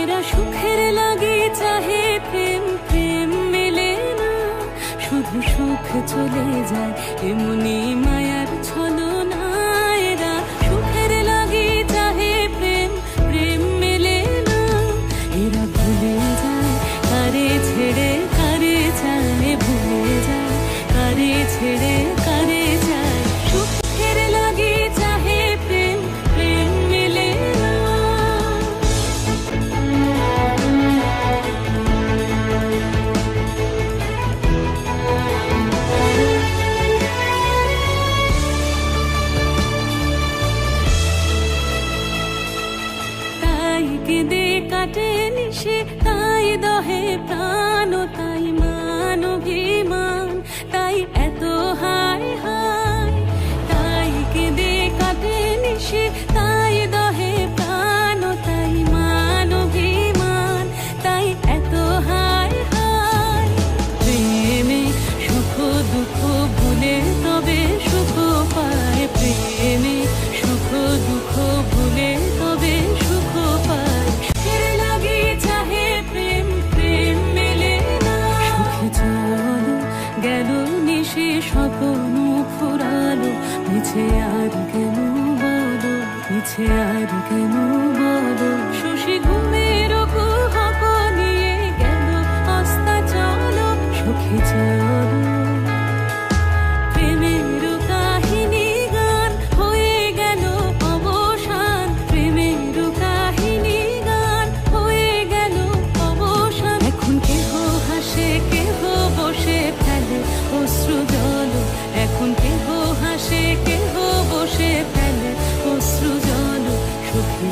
এরা সুখের লাগি চাহে প্রেম, প্রেম মেলে না, শুধু সুখ চলে যায় এমনি মায়ার ছলনা। এরা সুখের লাগি চাহে প্রেম, প্রেম মেলে না, এরা ভুলে যায় কারে ছেড়ে কারে চায়, ভুলে যায় কারে ছেড়ে কারে চায়। সুখের লাগি চাহে প্রেম, প্রেম মেলে না। তাই কেঁদে কাটে নিশে, তাই দহে প্রাণ, তাই মান অভিমান, তাই এত হায় হায়। তাই কেঁদে কাটে নিশে, তাই দহে প্রাণ, তাই মান অভিমান, তাই এত হায় হায়। প্রেমে সুখ দুঃখ ভুলে তবে সুখ পায়, প্রেমে সুখ দুঃখ ভুলে তবে সুখ পায়। সুখের লাগি চাহে প্রেম, প্রেম মেলে না। সুখে চলো গেল নিশে স্বপ্ন ফুরালো, মিছে আর কেন বলো, মিছে আর কেন বলো। শশী ঘুমের কুহক নিয়ে গেল আস্তা চলো, সুখে চলো। প্রেমের কাহিনী গান হয়ে গেল অবসান, প্রেমের কাহিনী গান হয়ে গেল অবসান। এখন কেহ হাসে কেহ বসে ফেলে অশ্রু জল, এখন কেহ হাসে কেহ বসে ফেলে অশ্রু জল। সুখে